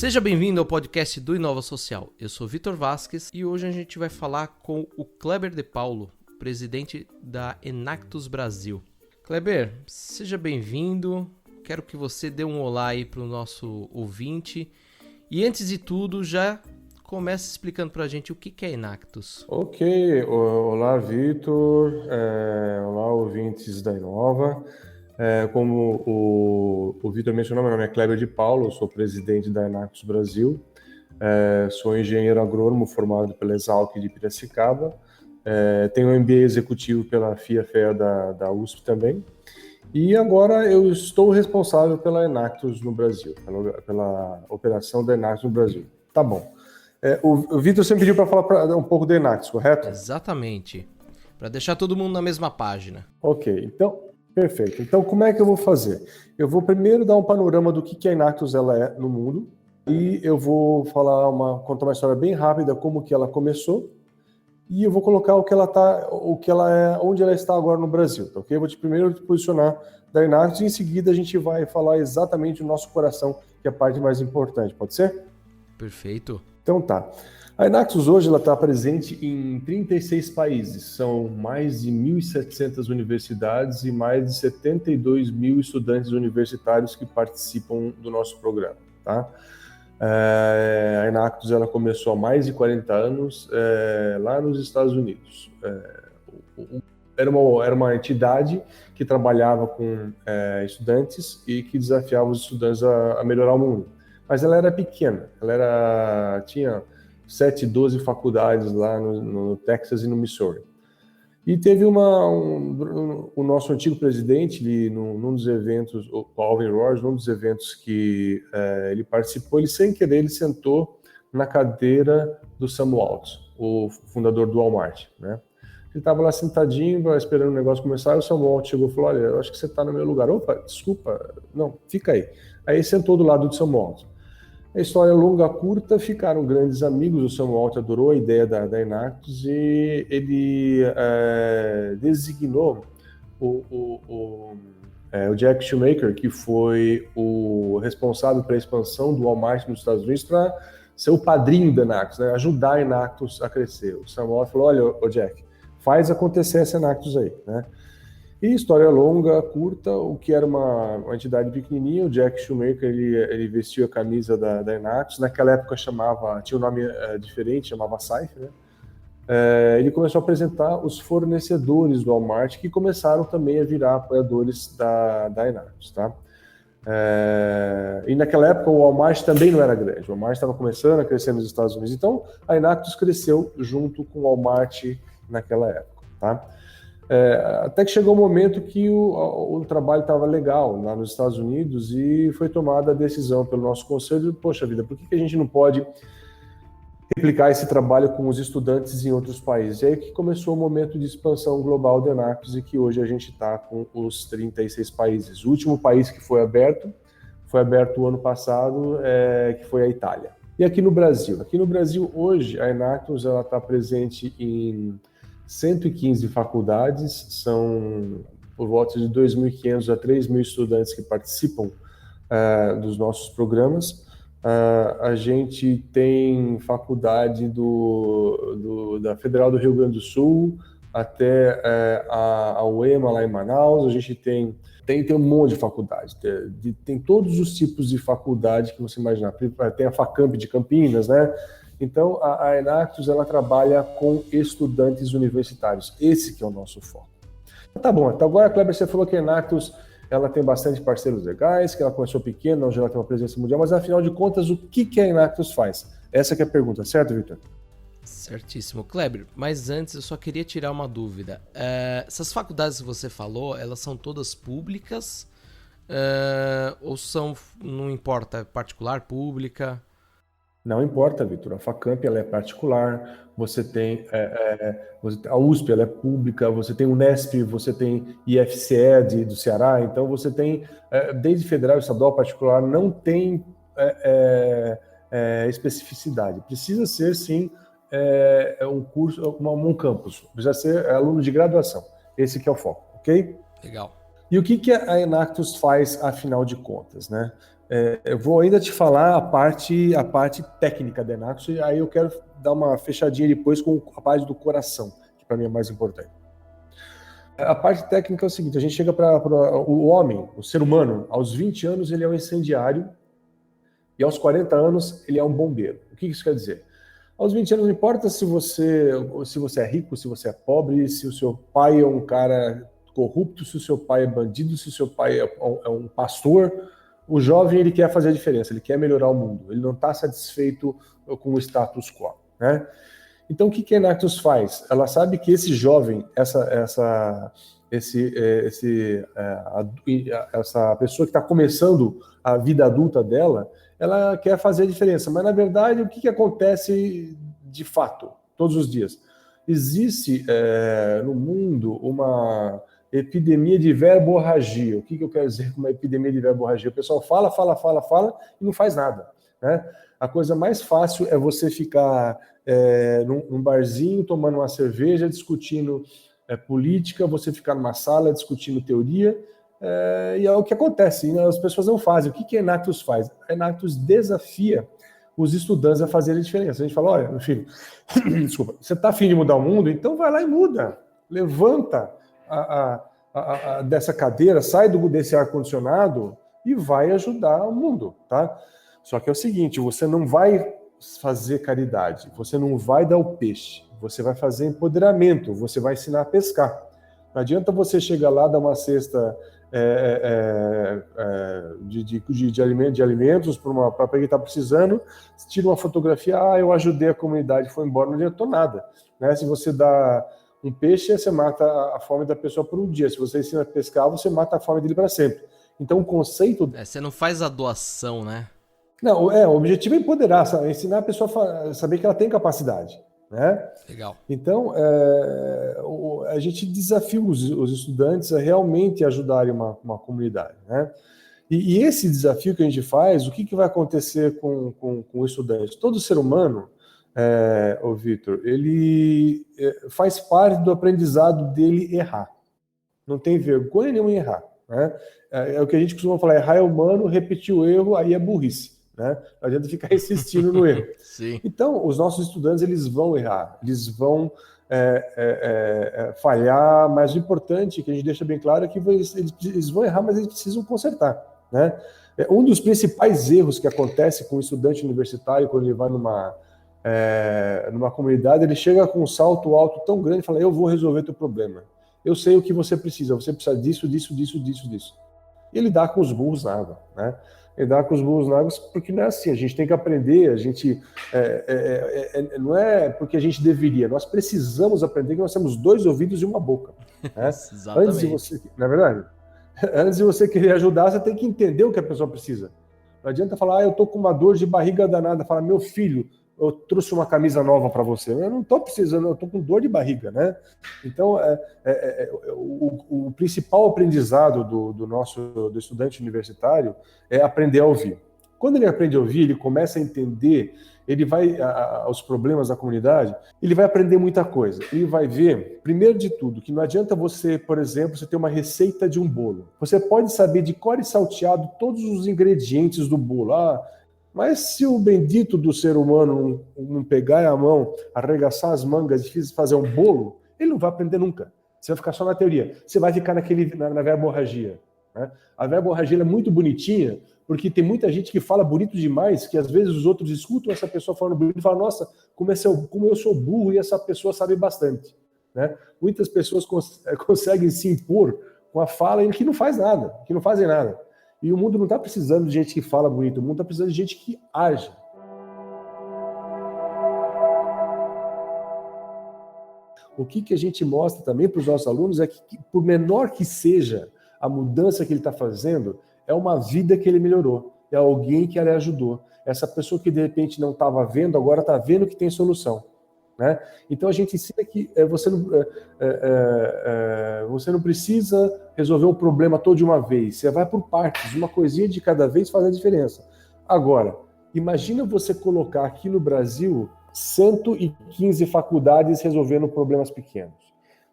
Seja bem-vindo ao podcast do Inova Social. Eu sou Vitor Vasques e hoje a gente vai falar com o Kleber de Paulo, presidente da Enactus Brasil. Kleber, seja bem-vindo. Quero que você dê um olá aí para o nosso ouvinte. E antes de tudo, já comece explicando para a gente o que é Enactus. Ok, olá Vitor, olá ouvintes da Inova. Como o Vitor mencionou, meu nome é Kleber de Paulo, eu sou presidente da Enactus Brasil, sou engenheiro agrônomo formado pela Exalc de Piracicaba, tenho um MBA executivo pela FIA-FEA da USP também, e agora eu estou responsável pela Enactus no Brasil, pela operação da Enactus no Brasil. Tá bom. O Vitor sempre pediu para falar um pouco da Enactus, correto? Exatamente, para deixar todo mundo na mesma página. Ok, então... Perfeito. Então, como é que eu vou fazer? Eu vou primeiro dar um panorama do que a Enactus ela é no mundo e eu vou contar uma história bem rápida como que ela começou e eu vou colocar onde ela está agora no Brasil, tá ok? Eu vou primeiro te posicionar da Enactus e em seguida a gente vai falar exatamente o nosso coração, que é a parte mais importante, pode ser? Perfeito. Então tá. A Enactus hoje ela está presente em 36 países, são mais de 1.700 universidades e mais de 72 mil estudantes universitários que participam do nosso programa. Tá? A Enactus ela começou há mais de 40 anos lá nos Estados Unidos. Era uma entidade que trabalhava com estudantes e que desafiava os estudantes a melhorar o mundo. Mas ela era pequena, tinha 7, 12 faculdades lá no Texas e no Missouri. E teve o nosso antigo presidente, num dos eventos, o Alvin Rogers, num dos eventos que ele participou, sem querer, ele sentou na cadeira do Sam Walton, o fundador do Walmart, né? Ele estava lá sentadinho, esperando o negócio começar, e o Sam Walton chegou e falou, olha, eu acho que você está no meu lugar. Opa, desculpa, não, fica aí. Aí ele sentou do lado do Sam Walton. A história longa, curta, ficaram grandes amigos. O Sam Walton adorou a ideia da Enactus e ele designou o Jack Shoemaker, que foi o responsável pela expansão do Walmart nos Estados Unidos, para ser o padrinho da Enactus, né? Ajudar a Enactus a crescer. O Sam Walton falou, olha, Jack, faz acontecer essa Enactus aí, né? E história longa, curta, o que era uma entidade pequenininha, o Jack Shoemaker, ele vestiu a camisa da Enactus, naquela época tinha um nome diferente, chamava Saif, né? Ele começou a apresentar os fornecedores do Walmart, que começaram também a virar apoiadores da Enactus, tá? E naquela época o Walmart também não era grande, o Walmart estava começando a crescer nos Estados Unidos, então a Enactus cresceu junto com o Walmart naquela época, tá? Até que chegou o momento que o trabalho estava legal lá nos Estados Unidos e foi tomada a decisão pelo nosso conselho, poxa vida, por que a gente não pode replicar esse trabalho com os estudantes em outros países? E aí que começou o momento de expansão global da Enactus e que hoje a gente está com os 36 países. O último país que foi aberto o ano passado, que foi a Itália. E aqui no Brasil? Aqui no Brasil hoje a Enactus está presente em 115 faculdades, são por volta de 2.500 a 3.000 estudantes que participam dos nossos programas. A gente tem faculdade da Federal do Rio Grande do Sul até a UEMA lá em Manaus. A gente tem um monte de faculdade, tem todos os tipos de faculdade que você imaginar. Tem a FACamp de Campinas, né? Então, a Enactus, ela trabalha com estudantes universitários. Esse que é o nosso foco. Tá bom, então agora, Kleber, você falou que a Enactus, ela tem bastante parceiros legais, que ela começou pequena, hoje ela tem uma presença mundial, mas afinal de contas, o que a Enactus faz? Essa que é a pergunta, certo, Vitor? Certíssimo. Kleber, mas antes eu só queria tirar uma dúvida. Essas faculdades que você falou, elas são todas públicas? Ou não importa, particular, pública? Não importa, Vitor. A FACamp ela é particular, você tem a USP, ela é pública, você tem o Unesp, você tem IFCE do Ceará, então você tem, desde federal, estadual, particular, não tem especificidade. Precisa ser, sim, um curso, um campus, precisa ser aluno de graduação. Esse que é o foco, ok? Legal. E o que a Enactus faz, afinal de contas, né? Eu vou ainda te falar a parte técnica da Enactus, e aí eu quero dar uma fechadinha depois com a parte do coração, que para mim é mais importante. A parte técnica é o seguinte: a gente chega para o homem, o ser humano, aos 20 anos ele é um incendiário e aos 40 anos ele é um bombeiro. O que isso quer dizer? Aos 20 anos não importa se você é rico, se você é pobre, se o seu pai é um cara corrupto, se o seu pai é bandido, se o seu pai é um pastor. O jovem, ele quer fazer a diferença, ele quer melhorar o mundo, ele não está satisfeito com o status quo, né? Então, o que a Enactus faz? Ela sabe que esse jovem, essa pessoa que está começando a vida adulta dela, ela quer fazer a diferença. Mas, na verdade, o que acontece de fato, todos os dias? Existe no mundo uma epidemia de verborragia. O que eu quero dizer com uma epidemia de verborragia? O pessoal fala e não faz nada, né? A coisa mais fácil é você ficar num barzinho, tomando uma cerveja, discutindo política, você ficar numa sala discutindo teoria, e é o que acontece, né? As pessoas não fazem. O que a Enactus faz? A Enactus desafia os estudantes a fazerem a diferença. A gente fala: olha, meu filho, desculpa, você está afim de mudar o mundo? Então vai lá e muda. Levanta dessa cadeira, sai desse ar-condicionado e vai ajudar o mundo, tá? Só que é o seguinte: você não vai fazer caridade, você não vai dar o peixe, você vai fazer empoderamento, você vai ensinar a pescar. Não adianta você chegar lá, dar uma cesta de alimentos para quem está precisando, tira uma fotografia, eu ajudei a comunidade, foi embora, não adiantou nada, né? Se você dá um peixe, você mata a fome da pessoa por um dia. Se você ensina a pescar, você mata a fome dele para sempre. Então, o conceito... Você não faz a doação, né? Não, o objetivo é empoderar, ensinar a pessoa a saber que ela tem capacidade, né? Legal. Então, a gente desafia os estudantes a realmente ajudarem uma comunidade, né? E esse desafio que a gente faz, o que vai acontecer com o estudante? Todo ser humano, o Vitor, ele faz parte do aprendizado dele errar. Não tem vergonha nenhuma em errar, né? É o que a gente costuma falar: errar é humano, repetir o erro aí é burrice, né? Não adianta ficar insistindo no erro. Sim. Então, os nossos estudantes, eles vão errar, eles vão falhar, mas o importante, que a gente deixa bem claro, é que eles vão errar, mas eles precisam consertar, né? Um dos principais erros que acontece com o estudante universitário quando ele vai numa comunidade, ele chega com um salto alto tão grande e fala: eu vou resolver teu problema, eu sei o que você precisa disso. E ele dá com os burros na água, né? Ele dá com os burros na água porque não é assim. A gente tem que aprender, não é porque a gente deveria, nós precisamos aprender que nós temos 2 ouvidos e uma boca, né? Exatamente. Antes de você, na verdade, antes de você querer ajudar, você tem que entender o que a pessoa precisa. Não adianta falar: eu tô com uma dor de barriga danada. Fala: meu filho, eu trouxe uma camisa nova para você. Eu não estou precisando, eu estou com dor de barriga, né? Então, o principal aprendizado do estudante universitário é aprender a ouvir. Quando ele aprende a ouvir, ele começa a entender, ele vai aos problemas da comunidade, ele vai aprender muita coisa. Ele vai ver, primeiro de tudo, que não adianta você, por exemplo, você ter uma receita de um bolo. Você pode saber de cor e salteado todos os ingredientes do bolo. Mas se o bendito do ser humano não pegar a mão, arregaçar as mangas e fazer um bolo, ele não vai aprender nunca. Você vai ficar só na teoria. Você vai ficar na verborragia, né? A verborragia é muito bonitinha, porque tem muita gente que fala bonito demais, que às vezes os outros escutam essa pessoa falando bonito e falam: nossa, como eu sou burro e essa pessoa sabe bastante, né? Muitas pessoas conseguem se impor com a fala e que não faz nada, que não fazem nada. E o mundo não está precisando de gente que fala bonito, o mundo está precisando de gente que age. O que a gente mostra também para os nossos alunos é que, por menor que seja a mudança que ele está fazendo, é uma vida que ele melhorou, é alguém que ele ajudou. Essa pessoa que de repente não estava vendo, agora está vendo que tem solução, né? Então a gente ensina que você não precisa resolver um problema todo de uma vez, você vai por partes, uma coisinha de cada vez faz a diferença. Agora, imagina você colocar aqui no Brasil 115 faculdades resolvendo problemas pequenos.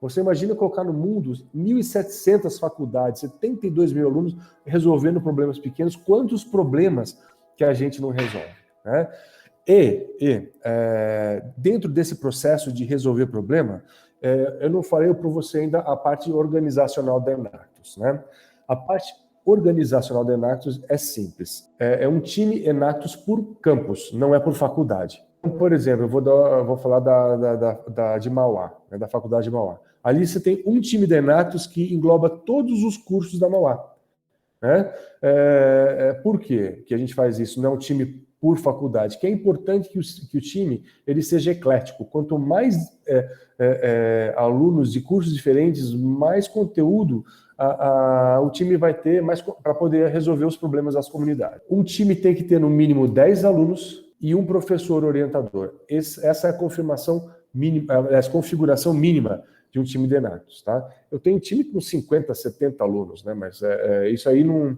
Você imagina colocar no mundo 1.700 faculdades, 72 mil alunos resolvendo problemas pequenos, quantos problemas que a gente não resolve, né? Dentro desse processo de resolver problema, eu não falei para você ainda a parte organizacional da Enactus, né? A parte organizacional da Enactus é simples. É um time Enactus por campus, não é por faculdade. Por exemplo, eu vou falar de Mauá, né, da faculdade de Mauá. Ali você tem um time da Enactus que engloba todos os cursos da Mauá, né? Por quê que a gente faz isso? Não é um time por faculdade, que é importante que o time ele seja eclético. Quanto mais alunos de cursos diferentes, mais conteúdo o time vai ter mais para poder resolver os problemas das comunidades. Um time tem que ter no mínimo 10 alunos e um professor orientador. Essa é a configuração mínima de um time de Enactus, tá? Eu tenho um time com 50, 70 alunos, né? Mas isso aí não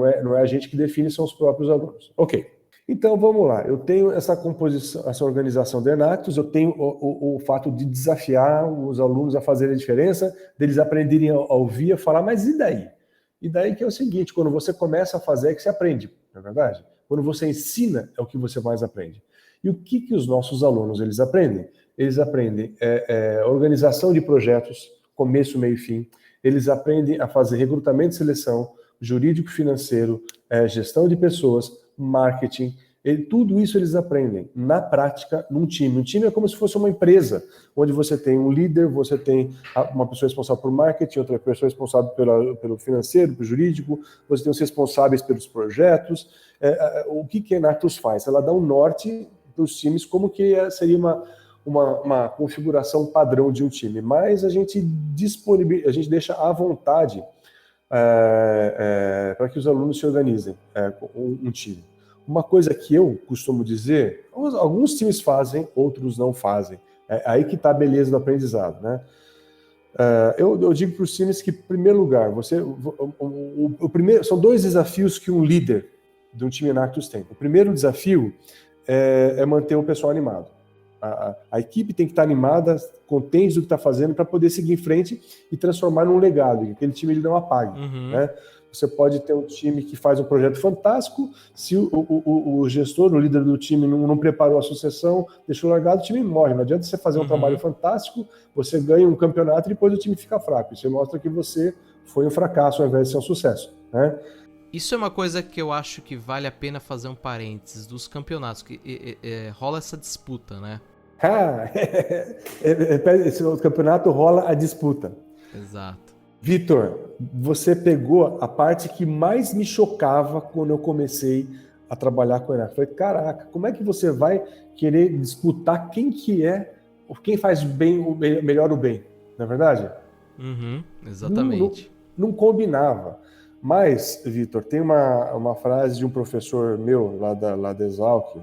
é a gente que define, são os próprios alunos. Ok. Então, vamos lá. Eu tenho essa composição, essa organização de Enactus, eu tenho o fato de desafiar os alunos a fazerem a diferença, deles aprenderem a ouvir, a falar, mas e daí? E daí que é o seguinte, quando você começa a fazer é que você aprende, não é verdade? Quando você ensina é o que você mais aprende. E o que os nossos alunos eles aprendem? Eles aprendem organização de projetos, começo, meio e fim. Eles aprendem a fazer recrutamento e seleção, jurídico-financeiro, gestão de pessoas, marketing, tudo isso eles aprendem na prática num time. Um time é como se fosse uma empresa, onde você tem um líder, você tem uma pessoa responsável por marketing, outra pessoa responsável pelo financeiro, pelo jurídico, você tem os responsáveis pelos projetos. O que a Enactus faz? Ela dá um norte para os times, como que seria uma configuração padrão de um time, mas a gente deixa à vontade para que os alunos se organizem com um time. Uma coisa que eu costumo dizer, alguns times fazem, outros não fazem. Aí que está a beleza do aprendizado, né? Eu digo para os times que, em primeiro lugar, são dois desafios que um líder de um time Enactus tem. O primeiro desafio é manter o pessoal animado. A equipe tem que estar animada, contente do que está fazendo, para poder seguir em frente e transformar num legado, que aquele time ele não apague. Né? Você pode ter um time que faz um projeto fantástico, se o gestor, o líder do time não preparou a sucessão, deixou largado, o time morre. Não adianta você fazer um trabalho fantástico, você ganha um campeonato e depois o time fica fraco. Isso mostra que você foi um fracasso ao invés de ser um sucesso. Né? Isso é uma coisa que eu acho que vale a pena fazer um parênteses dos campeonatos, que rola essa disputa, né? Esse campeonato rola a disputa. Exato. Vitor, você pegou a parte que mais me chocava quando eu comecei a trabalhar com o Enactus. Falei, caraca, como é que você vai querer disputar quem faz melhor o bem, não é verdade? Exatamente. Não combinava. Mas, Vitor, tem uma frase de um professor meu, lá da Exalc,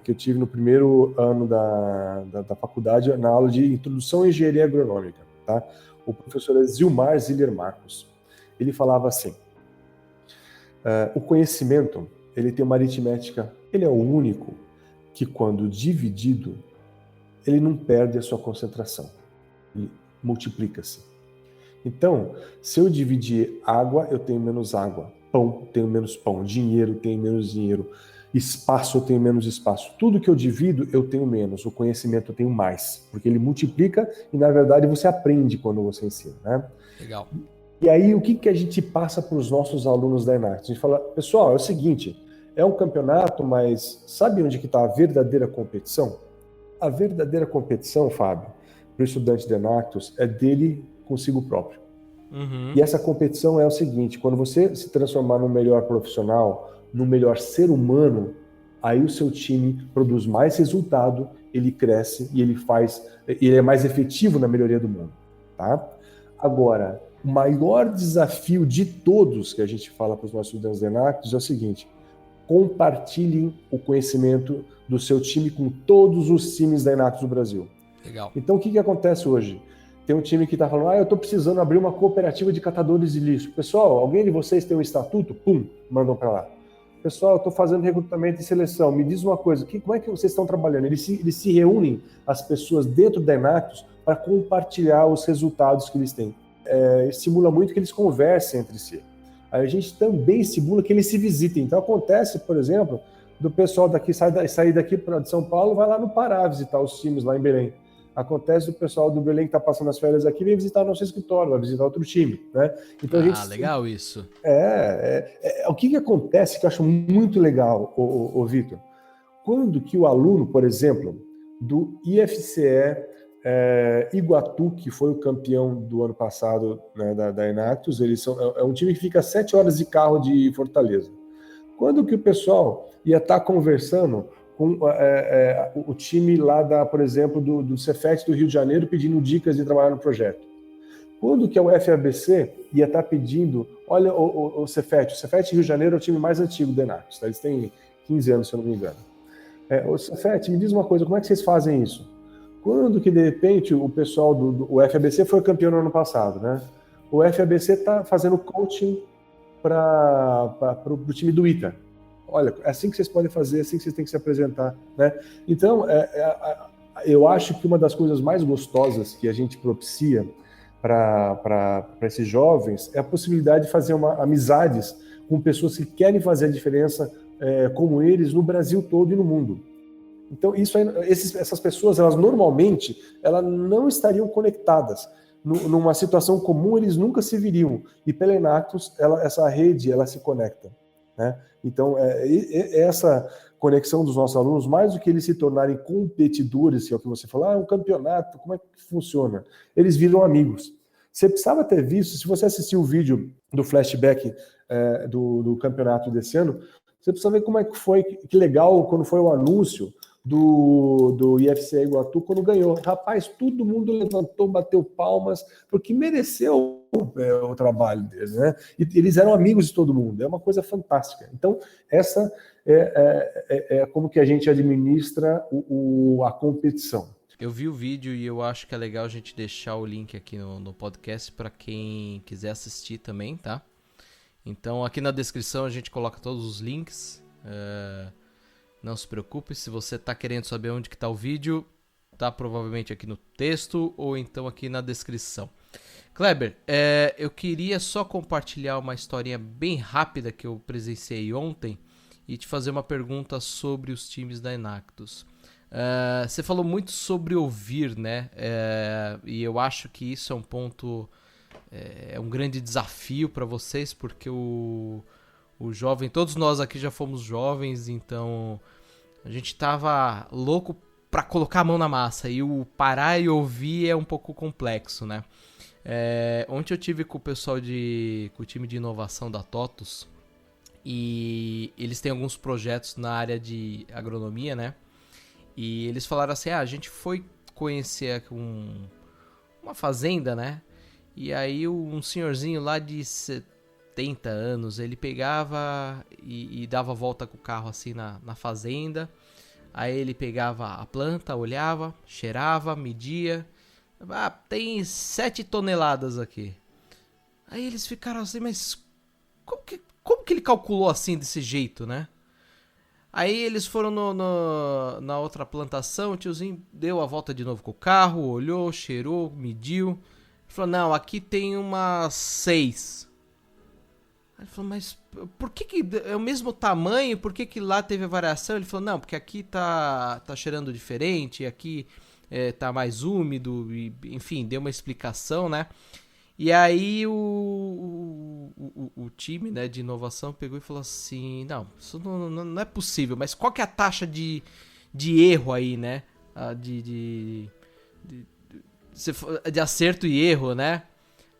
que eu tive no primeiro ano da faculdade, na aula de Introdução à Engenharia Agronômica, tá? O professor Zilmar Ziller Marcos. Ele falava assim, o conhecimento, ele tem uma aritmética, ele é o único que, quando dividido, ele não perde a sua concentração, ele multiplica-se. Então, se eu dividir água, eu tenho menos água, pão, tenho menos pão, dinheiro, tenho menos dinheiro, espaço, eu tenho menos espaço. Tudo que eu divido, eu tenho menos. O conhecimento eu tenho mais, porque ele multiplica e, na verdade, você aprende quando você ensina, né? Legal. E aí, o que a gente passa para os nossos alunos da Enactus? A gente fala, pessoal, é o seguinte, é um campeonato, mas sabe onde que está a verdadeira competição? A verdadeira competição, Fábio, para o estudante da Enactus, é dele consigo próprio. E essa competição é o seguinte, quando você se transformar num melhor profissional, no melhor ser humano, aí o seu time produz mais resultado, ele cresce e ele é mais efetivo na melhoria do mundo, tá? Agora, o maior desafio de todos que a gente fala para os nossos estudantes da Enactus é o seguinte, compartilhem o conhecimento do seu time com todos os times da Enactus do Brasil. Legal. Então, o que acontece hoje? Tem um time que está falando, eu estou precisando abrir uma cooperativa de catadores de lixo. Pessoal, alguém de vocês tem um estatuto? Pum, mandam para lá. Pessoal, eu estou fazendo recrutamento e seleção. Me diz uma coisa, como é que vocês estão trabalhando? Eles se reúnem, as pessoas dentro da Enactus, para compartilhar os resultados que eles têm. Estimula muito que eles conversem entre si. Aí a gente também estimula que eles se visitem. Então acontece, por exemplo, do pessoal daqui sair daqui de São Paulo, vai lá no Pará visitar os times lá em Belém. Acontece do pessoal do Belém que está passando as férias aqui, vem visitar o nosso escritório, vai visitar outro time, né? Então, legal isso. O que acontece que eu acho muito legal, o Vitor? Quando que o aluno, por exemplo, do IFCE Iguatu, que foi o campeão do ano passado, né, da Enactus, é um time que fica 7 horas de carro de Fortaleza. Quando que o pessoal ia estar conversando com o time lá, por exemplo, do Cefet do Rio de Janeiro, pedindo dicas de trabalhar no projeto? Quando que o FABC ia estar pedindo, olha, o Cefet Rio de Janeiro é o time mais antigo do Enactus, tá? Eles têm 15 anos, se eu não me engano. O Cefet, me diz uma coisa, como é que vocês fazem isso? Quando que, de repente, o pessoal o FABC foi campeão no ano passado, né? O FABC está fazendo coaching para o time do ITA. Olha, é assim que vocês podem fazer, é assim que vocês têm que se apresentar, né? Então, eu acho que uma das coisas mais gostosas que a gente propicia para esses jovens é a possibilidade de fazer amizades com pessoas que querem fazer a diferença como eles no Brasil todo e no mundo. Então, essas pessoas, elas normalmente não estariam conectadas. Numa situação comum, eles nunca se viriam. E pela Enactus, essa rede, ela se conecta, né? Então, essa conexão dos nossos alunos, mais do que eles se tornarem competidores, que é o que você falou, um campeonato, como é que funciona? Eles viram amigos. Você precisava ter visto, se você assistiu o vídeo do flashback do campeonato desse ano, você precisa ver como é que foi, que legal quando foi o anúncio do IFCE Iguatu quando ganhou. Rapaz, todo mundo levantou, bateu palmas, porque mereceu o trabalho deles, né? E eles eram amigos de todo mundo, é uma coisa fantástica. Então, essa é como que a gente administra a competição. Eu vi o vídeo e eu acho que é legal a gente deixar o link aqui no podcast para quem quiser assistir também, tá? Então, aqui na descrição a gente coloca todos os links. Não se preocupe, se você está querendo saber onde que está o vídeo, tá provavelmente aqui no texto ou então aqui na descrição. Kleber, eu queria só compartilhar uma historinha bem rápida que eu presenciei ontem e te fazer uma pergunta sobre os times da Enactus. Você falou muito sobre ouvir, né? E eu acho que isso é um ponto, um grande desafio para vocês, porque o jovem, todos nós aqui já fomos jovens, então a gente tava louco para colocar a mão na massa e o parar e ouvir é um pouco complexo, né? Ontem eu tive com o pessoal com o time de inovação da TOTUS e eles têm alguns projetos na área de agronomia, né? E eles falaram assim, a gente foi conhecer uma fazenda, né? E aí um senhorzinho lá de 70 anos, ele pegava e dava volta com o carro assim na fazenda. Aí ele pegava a planta, olhava, cheirava, media. Tem 7 toneladas aqui. Aí eles ficaram assim, mas como que ele calculou assim desse jeito, né? Aí eles foram na outra plantação, o tiozinho deu a volta de novo com o carro, olhou, cheirou, mediu. Ele falou, não, aqui tem umas 6. Ele falou, mas por que é o mesmo tamanho, por que lá teve a variação? Ele falou, não, porque aqui tá cheirando diferente, aqui tá mais úmido, e, enfim, deu uma explicação, né? E aí o time, né, de inovação pegou e falou assim, não, isso não é possível, mas qual que é a taxa de erro aí, né? De acerto e erro, né?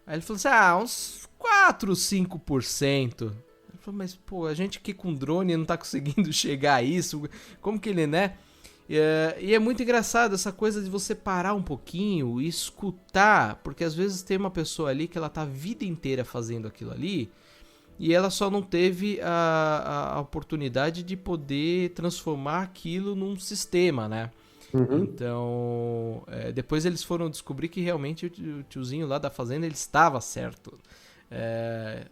Aí ele falou assim, uns 4, 5%. Ele falou, mas pô, a gente aqui com drone não tá conseguindo chegar a isso, como que ele, né? E é muito engraçado essa coisa de você parar um pouquinho e escutar, porque às vezes tem uma pessoa ali que ela tá a vida inteira fazendo aquilo ali e ela só não teve a oportunidade de poder transformar aquilo num sistema, né? Uhum. Então, depois eles foram descobrir que realmente o tiozinho lá da fazenda ele estava certo.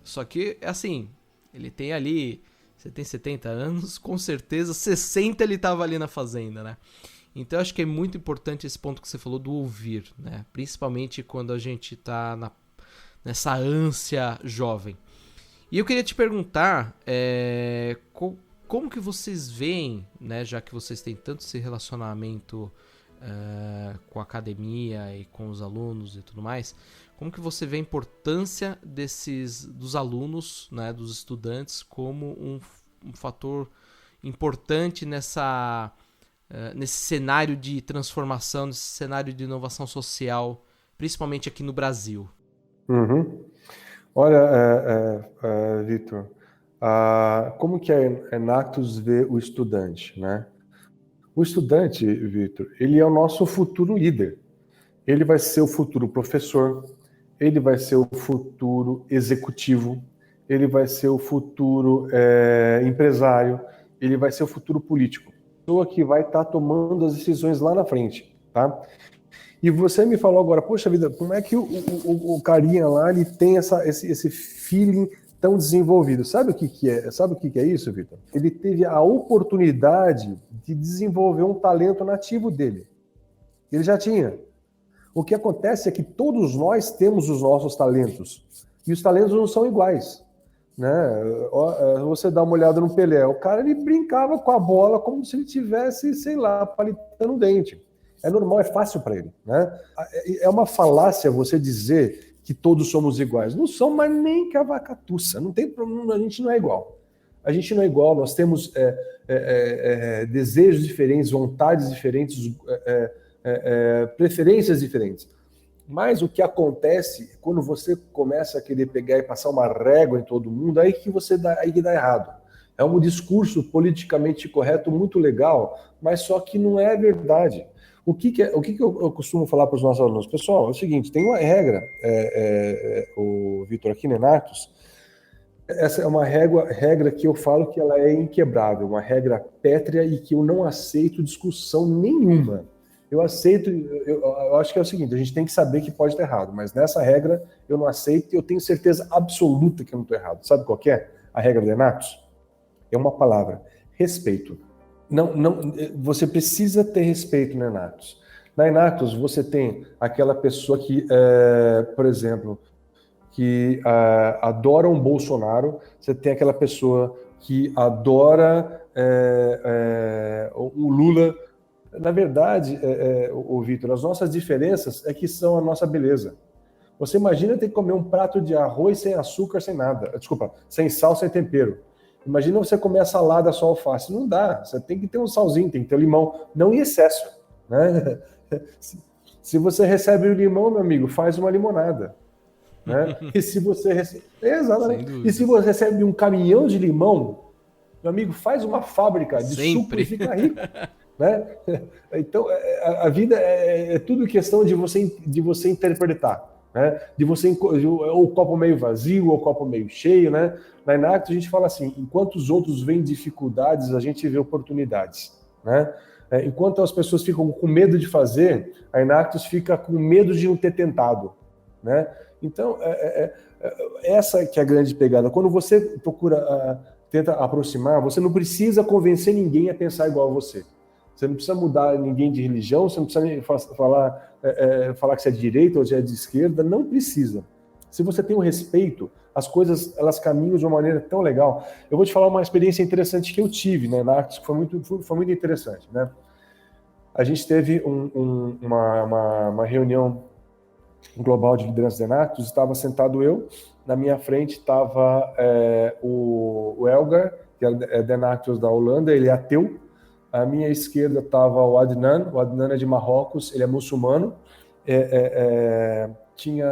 Só que, assim, ele tem ali... Você tem 70 anos, com certeza 60 ele tava ali na fazenda, né? Então, eu acho que é muito importante esse ponto que você falou do ouvir, né? Principalmente quando a gente está nessa ânsia jovem. E eu queria te perguntar como que vocês veem, né, já que vocês têm tanto esse relacionamento com a academia e com os alunos e tudo mais, como que você vê a importância dos alunos, né, dos estudantes, como um fator importante nesse cenário de transformação, nesse cenário de inovação social, principalmente aqui no Brasil? Uhum. Olha, Vitor, como que a Enactus vê o estudante, né? O estudante, Vitor, ele é o nosso futuro líder. Ele vai ser o futuro professor, ele vai ser o futuro executivo, ele vai ser o futuro empresário, ele vai ser o futuro político. A pessoa que vai estar tomando as decisões lá na frente, tá? E você me falou agora, poxa vida, como é que o carinha lá ele tem esse feeling tão desenvolvido? Sabe o que é? Sabe o que é isso, Vitor? Ele teve a oportunidade de desenvolver um talento nativo dele. Ele já tinha. O que acontece é que todos nós temos os nossos talentos. E os talentos não são iguais. Né? Você dá uma olhada no Pelé, o cara ele brincava com a bola como se ele tivesse, sei lá, palitando o dente. É normal, é fácil para ele. Né? É uma falácia você dizer que todos somos iguais. Não são, mas nem que a vacatuça. Não tem problema, a gente não é igual. A gente não é igual, nós temos desejos diferentes, vontades diferentes, preferências diferentes. Mas o que acontece quando você começa a querer pegar e passar uma régua em todo mundo, aí que dá errado. É um discurso politicamente correto muito legal, mas só que não é verdade. O que eu costumo falar para os nossos alunos? Pessoal, é o seguinte, tem uma regra, o Vitor, aqui no Enactus, essa é uma regra que eu falo que ela é inquebrável, uma regra pétrea e que eu não aceito discussão nenhuma. Eu aceito, eu acho que é o seguinte, a gente tem que saber que pode estar errado, mas nessa regra eu não aceito e eu tenho certeza absoluta que eu não estou errado. Sabe qual que é a regra do Enactus? É uma palavra, respeito. Não, você precisa ter respeito no Enactus. Na Enactus você tem aquela pessoa que, por exemplo, que adora um Bolsonaro, você tem aquela pessoa que adora o Lula. Na verdade, Vitor, as nossas diferenças é que são a nossa beleza. Você imagina ter que comer um prato de arroz sem açúcar, sem nada. Desculpa, sem sal, sem tempero. Imagina você comer a salada só alface. Não dá. Você tem que ter um salzinho, tem que ter limão. Não em excesso. Né? Se você recebe o limão, meu amigo, faz uma limonada. Né? E se você recebe... Exatamente. E se você recebe um caminhão de limão, meu amigo, faz uma fábrica de suco e fica rico. Né? Então, a vida é tudo questão de você interpretar. Né? Ou o copo meio vazio, ou o copo meio cheio. Né? Na Enactus a gente fala assim, enquanto os outros veem dificuldades, a gente vê oportunidades. Né? Enquanto as pessoas ficam com medo de fazer, a Enactus fica com medo de não ter tentado. Né? Então, essa que é a grande pegada. Quando você tenta aproximar, você não precisa convencer ninguém a pensar igual a você. Você não precisa mudar ninguém de religião, você não precisa falar que você é de direita ou você é de esquerda, não precisa. Se você tem o respeito, as coisas elas caminham de uma maneira tão legal. Eu vou te falar uma experiência interessante que eu tive, né, na Enactus, que foi muito interessante. Né? A gente teve uma reunião global de liderança da Enactus, estava sentado eu, na minha frente estava o Elgar, que é da Enactus da Holanda, ele é ateu. À minha esquerda estava o Adnan é de Marrocos, ele é muçulmano. Tinha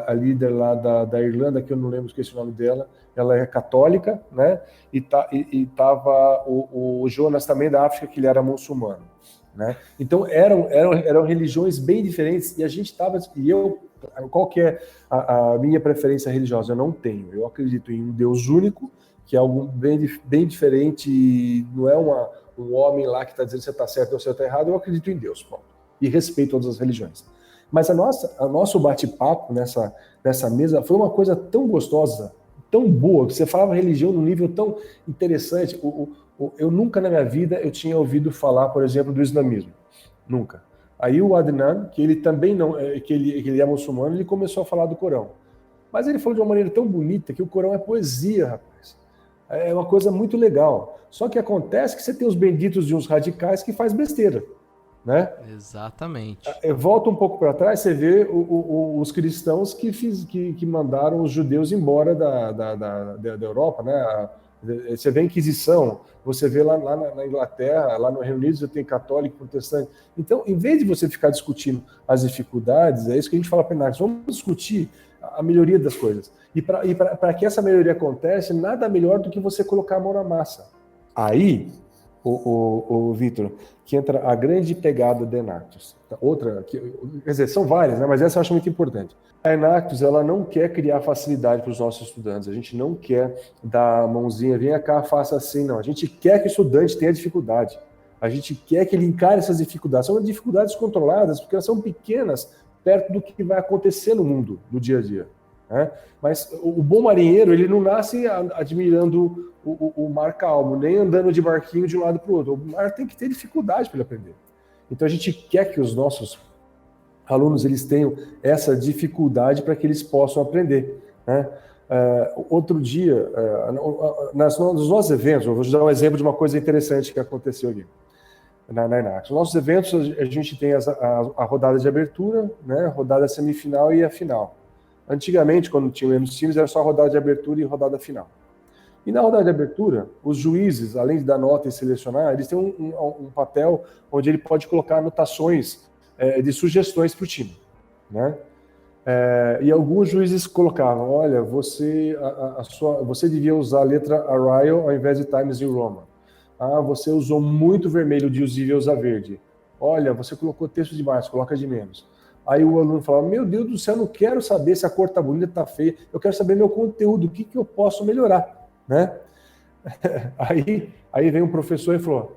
a líder lá da Irlanda, que eu não lembro, esqueci o nome dela, ela é católica, né? E estava o Jonas também da África, que ele era muçulmano. Né? Então eram religiões bem diferentes e a gente estava... qual que é a minha preferência religiosa? Eu não tenho. Eu acredito em um Deus único, que é algo bem diferente, não é um homem lá que está dizendo se você está certo ou se você está errado. Eu acredito em Deus, ponto. E respeito todas as religiões. Mas o nosso bate-papo nessa mesa foi uma coisa tão gostosa, tão boa, que você falava religião num nível tão interessante. Eu nunca na minha vida eu tinha ouvido falar, por exemplo, do islamismo. Nunca. Aí o Adnan, que ele também não, que ele é muçulmano, ele começou a falar do Corão. Mas ele falou de uma maneira tão bonita que o Corão é poesia, rapaz. É uma coisa muito legal. Só que acontece que você tem os benditos de uns radicais que faz besteira, né? Exatamente. Volta um pouco para trás, você vê os cristãos que mandaram os judeus embora da Europa, né? Você vê a Inquisição, você vê lá na Inglaterra, lá no Reino Unido, você tem católico, protestante. Então, em vez de você ficar discutindo as dificuldades, é isso que a gente fala para Inácio, vamos discutir a melhoria das coisas. E para que essa melhoria aconteça, nada melhor do que você colocar a mão na massa. Aí, o Vitor, que entra a grande pegada da Enactus. Outra, quer dizer, são várias, né? Mas essa eu acho muito importante. A Enactus, ela não quer criar facilidade para os nossos estudantes. A gente não quer dar a mãozinha, vem cá, faça assim, não. A gente quer que o estudante tenha dificuldade. A gente quer que ele encare essas dificuldades. São dificuldades controladas, porque elas são pequenas perto do que vai acontecer no mundo, no dia a dia. Né? Mas o bom marinheiro, ele não nasce admirando o mar calmo, nem andando de barquinho de um lado para o outro. O mar tem que ter dificuldade para ele aprender. Então a gente quer que os nossos alunos eles tenham essa dificuldade para que eles possam aprender. Né? Outro dia, nos nossos eventos, eu vou te dar um exemplo de uma coisa interessante que aconteceu aqui na Enact. Nos nossos eventos, a gente tem a rodada de abertura, né? Rodada semifinal e a final. Antigamente, quando tinha menos times, era só rodada de abertura e rodada final. E na rodada de abertura, os juízes, além de dar nota e selecionar, eles têm um papel onde ele pode colocar anotações de sugestões para o time. Né? E alguns juízes colocavam, olha, você devia usar a letra Arial ao invés de Times New Roman. Ah, você usou muito vermelho, devia usar verde. Olha, você colocou texto demais, coloca de menos. Aí o aluno falava, meu Deus do céu, eu não quero saber se a cor tá bonita, tá feia, eu quero saber meu conteúdo, o que eu posso melhorar, né? Aí vem um professor e falou,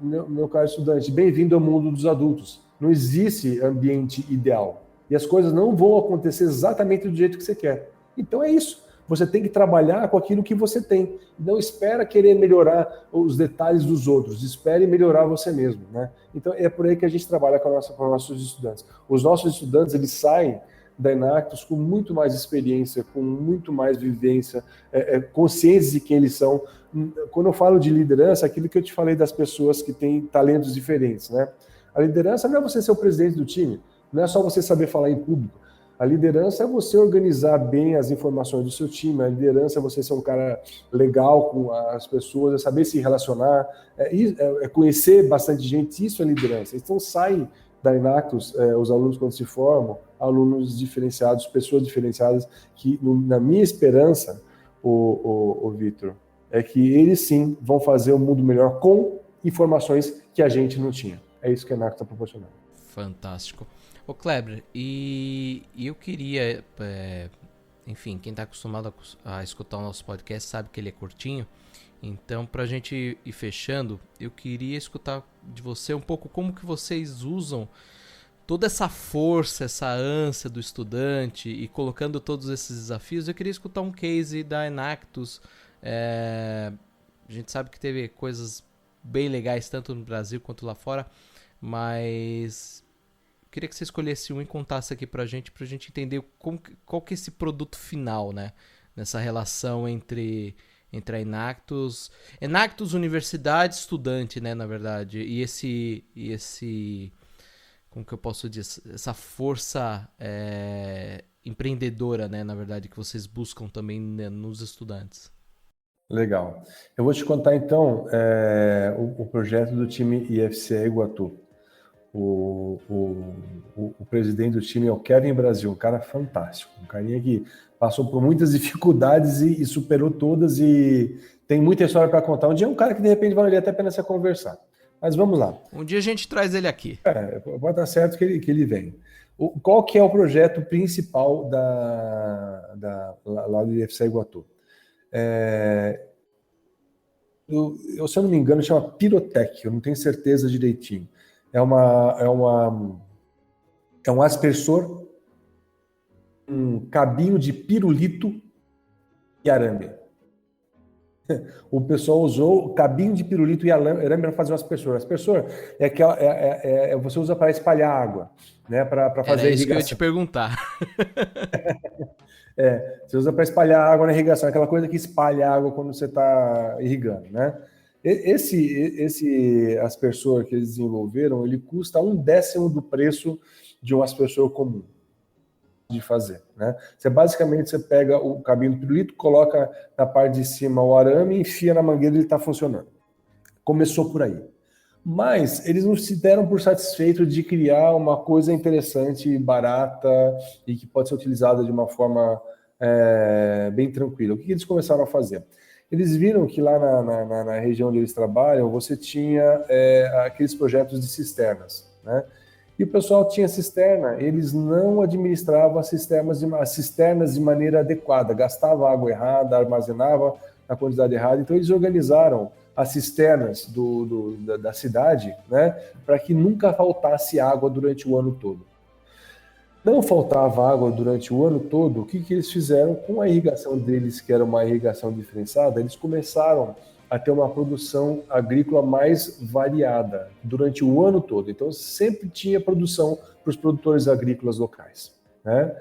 meu caro estudante, bem-vindo ao mundo dos adultos. Não existe ambiente ideal. E as coisas não vão acontecer exatamente do jeito que você quer. Então é isso. Você tem que trabalhar com aquilo que você tem. Não espera querer melhorar os detalhes dos outros. Espere melhorar você mesmo. Né? Então é por aí que a gente trabalha com os nossos estudantes. Os nossos estudantes, eles saem da Enactus com muito mais experiência, com muito mais vivência, conscientes de quem eles são. Quando eu falo de liderança, aquilo que eu te falei das pessoas que têm talentos diferentes. Né? A liderança não é você ser o presidente do time, não é só você saber falar em público. A liderança é você organizar bem as informações do seu time, a liderança é você ser um cara legal com as pessoas, é saber se relacionar, é conhecer bastante gente, isso é liderança. Então saem da Enactus, os alunos quando se formam, alunos diferenciados, pessoas diferenciadas, que na minha esperança, o Vitor, é que eles sim vão fazer o mundo melhor com informações que a gente não tinha. É isso que a Enactus está proporcionando. Fantástico. Ô Kleber, e eu queria, enfim, quem está acostumado a escutar o nosso podcast sabe que ele é curtinho, então pra gente ir fechando, eu queria escutar de você um pouco como que vocês usam toda essa força, essa ânsia do estudante e colocando todos esses desafios. Eu queria escutar um case da Enactus. A gente sabe que teve coisas bem legais tanto no Brasil quanto lá fora, mas queria que você escolhesse um e contasse aqui pra gente entender qual que é esse produto final, né? Nessa relação entre a Enactus, universidade, estudante, né, na verdade, e esse como que eu posso dizer, essa força empreendedora, né, na verdade, que vocês buscam também, né, nos estudantes. Legal. Eu vou te contar então o projeto do time IFCE Iguatu. O presidente do time é o Kevin Brasil, um cara fantástico, um carinha que passou por muitas dificuldades e superou todas e tem muita história para contar. Um dia é um cara que de repente valeria até a pena você conversar. Mas vamos lá. Um dia a gente traz ele aqui. Pode estar certo que ele vem. Qual que é o projeto principal lá do IFCE Iguatu? Se eu não me engano, chama Pirotec, eu não tenho certeza direitinho. É um aspersor, um cabinho de pirulito e arame. O pessoal usou cabinho de pirulito e arame para fazer um aspersor. Aspersor você usa para espalhar água, né? Para fazer Era isso irrigação. que eu ia te perguntar. Você usa para espalhar água na irrigação, aquela coisa que espalha água quando você está irrigando, né? Esse aspersor que eles desenvolveram, ele custa 1/10 do preço de um aspersor comum de fazer, né? Você pega o cabinho do pirulito, coloca na parte de cima o arame, enfia na mangueira e ele está funcionando. Começou por aí. Mas eles não se deram por satisfeitos de criar uma coisa interessante, barata e que pode ser utilizada de uma forma bem tranquila. O que eles começaram a fazer? Eles viram que lá na região onde eles trabalham, você tinha aqueles projetos de cisternas, né? E o pessoal tinha cisterna, eles não administravam as cisternas de maneira adequada, gastava água errada, armazenava na quantidade errada. Então eles organizaram as cisternas da cidade, né, para que nunca faltasse água durante o ano todo. Não faltava água durante o ano todo, o que eles fizeram com a irrigação deles, que era uma irrigação diferenciada, eles começaram a ter uma produção agrícola mais variada durante o ano todo. Então, sempre tinha produção para os produtores agrícolas locais, né?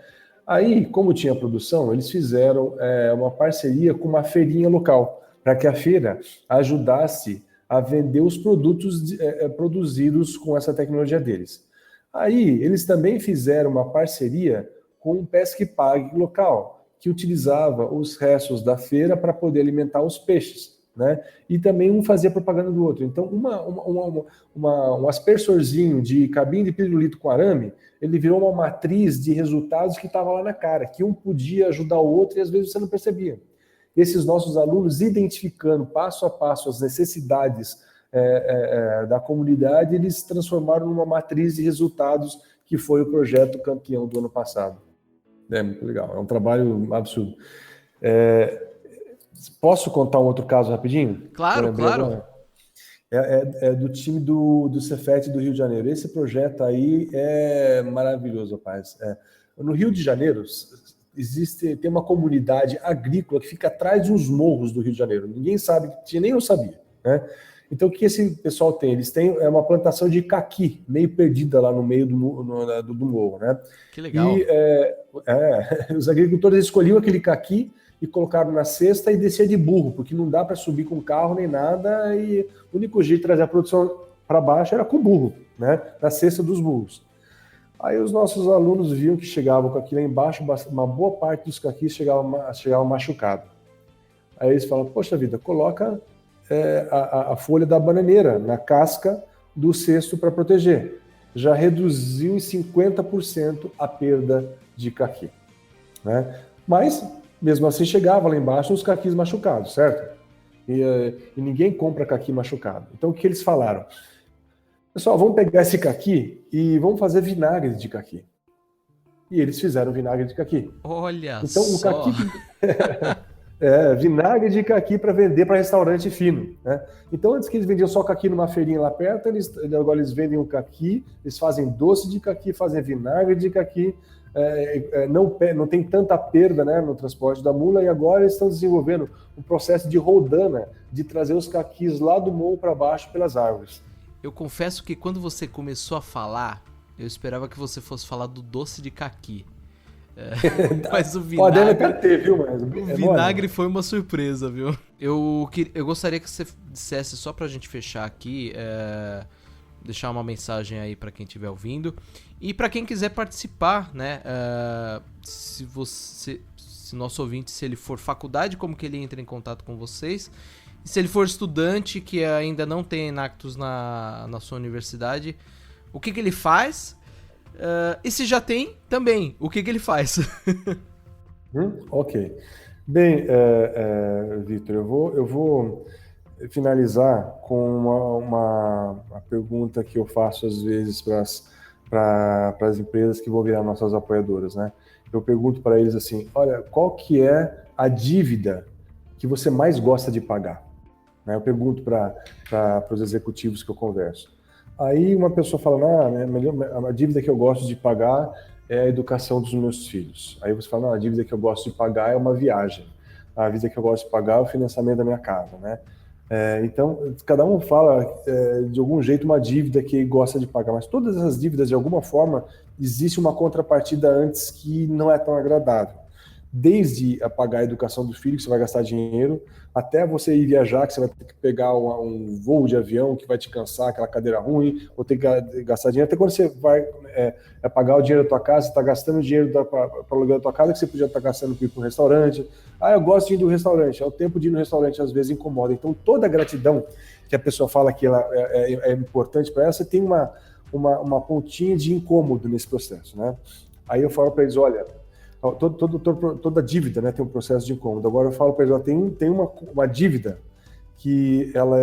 Aí, como tinha produção, eles fizeram uma parceria com uma feirinha local, para que a feira ajudasse a vender os produtos produzidos com essa tecnologia deles. Aí, eles também fizeram uma parceria com o Pesca e Pague local, que utilizava os restos da feira para poder alimentar os peixes, né? E também um fazia propaganda do outro. Então, um aspersorzinho de cabinho de pirulito com arame, ele virou uma matriz de resultados que estava lá na cara, que um podia ajudar o outro e às vezes você não percebia. Esses nossos alunos, identificando passo a passo as necessidades da comunidade, eles se transformaram numa matriz de resultados que foi o projeto campeão do ano passado. É muito legal, é um trabalho absurdo. Posso contar um outro caso rapidinho? Claro, claro. É do time do Cefet do Rio de Janeiro. Esse projeto aí é maravilhoso, rapaz. No Rio de Janeiro, tem uma comunidade agrícola que fica atrás de uns morros do Rio de Janeiro. Ninguém sabe que tinha, nem eu sabia, né? Então, o que esse pessoal tem? Eles têm uma plantação de caqui, meio perdida lá no meio do morro, né? Que legal. E os agricultores escolhiam aquele caqui e colocaram na cesta e descia de burro, porque não dá para subir com carro nem nada, e o único jeito de trazer a produção para baixo era com burro, né? Na cesta dos burros. Aí os nossos alunos viam que chegavam com aquilo lá embaixo, uma boa parte dos caquis chegavam machucado. Aí eles falam, poxa vida, coloca a folha da bananeira na casca do cesto para proteger. Já reduziu em 50% a perda de caqui, né? Mas, mesmo assim, chegava lá embaixo os caquis machucados, certo? E ninguém compra caqui machucado. Então, o que eles falaram? Pessoal, vamos pegar esse caqui e vamos fazer vinagre de caqui. E eles fizeram vinagre de caqui. Olha então, só! O caqui... vinagre de caqui para vender para restaurante fino, né? Então, antes que eles vendiam só caqui numa feirinha lá perto, agora eles vendem o caqui, eles fazem doce de caqui, fazem vinagre de caqui, não tem tanta perda, né, no transporte da mula, e agora eles estão desenvolvendo um processo de roldana, de trazer os caquis lá do morro para baixo pelas árvores. Eu confesso que quando você começou a falar, eu esperava que você fosse falar do doce de caqui. Mas o vinagre, viu, mas o vinagre foi uma surpresa, viu? Eu gostaria que você dissesse, só pra gente fechar aqui, deixar uma mensagem aí pra quem estiver ouvindo. E pra quem quiser participar, né? Se nosso ouvinte, se ele for faculdade, como que ele entra em contato com vocês? E se ele for estudante que ainda não tem Enactus na sua universidade, o que ele faz? E se já tem, também, o que ele faz? Ok. Bem, Vitor, eu vou finalizar com uma pergunta que eu faço às vezes para as empresas que vão virar nossas apoiadoras, né? Eu pergunto para eles assim, olha, qual que é a dívida que você mais gosta de pagar? Né? Eu pergunto para os executivos que eu converso. Aí uma pessoa fala, a dívida que eu gosto de pagar é a educação dos meus filhos. Aí você fala, a dívida que eu gosto de pagar é uma viagem. a dívida que eu gosto de pagar é o financiamento da minha casa, né? Então, cada um fala de algum jeito uma dívida que gosta de pagar, mas todas essas dívidas, de alguma forma, existe uma contrapartida antes que não é tão agradável. Desde a pagar a educação do filho, que você vai gastar dinheiro, até você ir viajar, que você vai ter que pegar um voo de avião que vai te cansar, aquela cadeira ruim, ou ter que gastar dinheiro, até quando você vai pagar o dinheiro da tua casa, você está gastando dinheiro para alugar a tua casa, que você podia estar gastando para ir para um restaurante. Eu gosto de ir no restaurante, o tempo de ir no restaurante às vezes incomoda. Então, toda a gratidão que a pessoa fala que ela é importante para ela, você tem uma pontinha de incômodo nesse processo, né? Aí eu falo para eles, olha, toda dívida, né, tem um processo de incômodo. Agora eu falo para eles, tem uma dívida que ela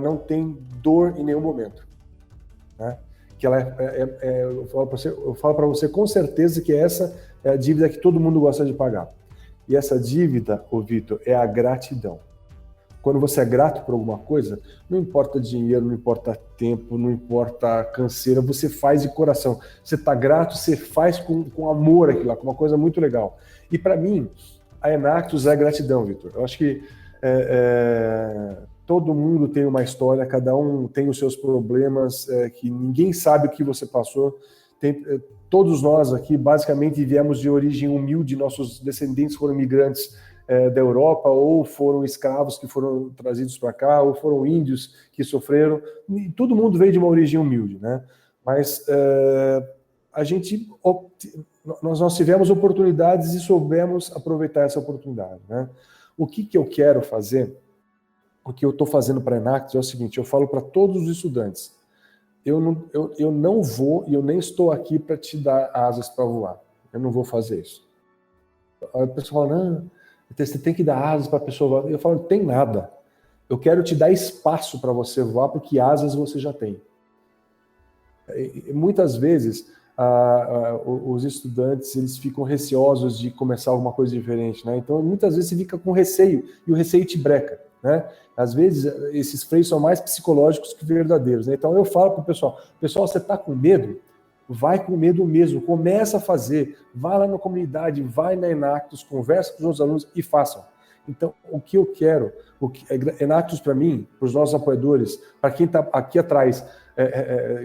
não tem dor em nenhum momento, né? Que ela eu falo para você com certeza que essa é a dívida que todo mundo gosta de pagar. E essa dívida, Vitor, é a gratidão. Quando você é grato por alguma coisa, não importa dinheiro, não importa tempo, não importa canseira, você faz de coração. Você está grato, você faz com amor aquilo lá, com uma coisa muito legal. E para mim, a Enactus é gratidão, Vitor. Eu acho que todo mundo tem uma história, cada um tem os seus problemas, que ninguém sabe o que você passou. Todos nós aqui, basicamente, viemos de origem humilde, nossos descendentes foram imigrantes da Europa, ou foram escravos que foram trazidos para cá, ou foram índios que sofreram. E todo mundo veio de uma origem humilde, né? Mas nós tivemos oportunidades e soubemos aproveitar essa oportunidade, né? O que eu quero fazer, o que eu estou fazendo para a Enactus é o seguinte: eu falo para todos os estudantes, eu não vou e eu nem estou aqui para te dar asas para voar. Eu não vou fazer isso. Aí a pessoa fala, não, você tem que dar asas para a pessoa voar. Eu falo, não tem nada. Eu quero te dar espaço para você voar, porque asas você já tem. E muitas vezes, os estudantes eles ficam receosos de começar alguma coisa diferente, né? Então, muitas vezes você fica com receio, e o receio te breca, né? Às vezes, esses freios são mais psicológicos que verdadeiros, né? Então, eu falo para o pessoal, você está com medo? Vai com medo mesmo, começa a fazer, vai lá na comunidade, vai na Enactus, conversa com os outros alunos e façam. Então, o que eu quero, Enactus para mim, para os nossos apoiadores, para quem está aqui atrás,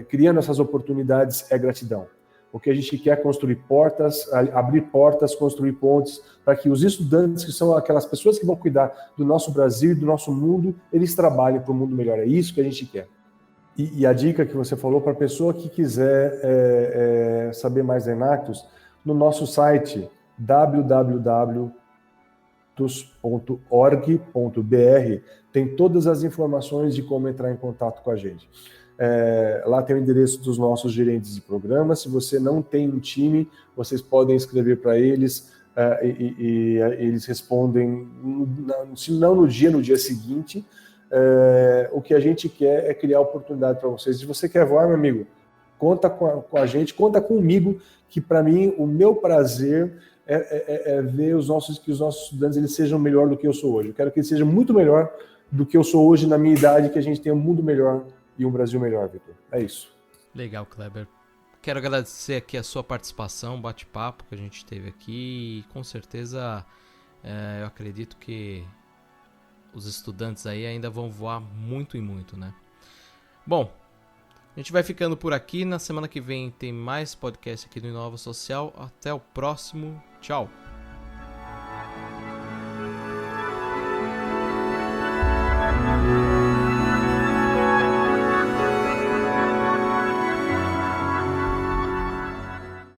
criando essas oportunidades, é gratidão. O que a gente quer é construir portas, abrir portas, construir pontes, para que os estudantes, que são aquelas pessoas que vão cuidar do nosso Brasil e do nosso mundo, eles trabalhem para um mundo melhor. É isso que a gente quer. E a dica que você falou para a pessoa que quiser saber mais da Enactus, no nosso site www.org.br tem todas as informações de como entrar em contato com a gente. Lá tem o endereço dos nossos gerentes de programa. Se você não tem um time, vocês podem escrever para eles e eles respondem, se não no dia seguinte. O que a gente quer é criar oportunidade para vocês. Se você quer voar, meu amigo, conta com a gente, conta comigo, que para mim o meu prazer é ver que os nossos estudantes eles sejam melhor do que eu sou hoje. Eu quero que eles sejam muito melhor do que eu sou hoje na minha idade, que a gente tenha um mundo melhor e um Brasil melhor, Vitor. É isso. Legal, Kleber. Quero agradecer aqui a sua participação, bate-papo que a gente teve aqui, e com certeza eu acredito que os estudantes aí ainda vão voar muito e muito, né? Bom, a gente vai ficando por aqui. Na semana que vem tem mais podcast aqui do Inova Social. Até o próximo. Tchau!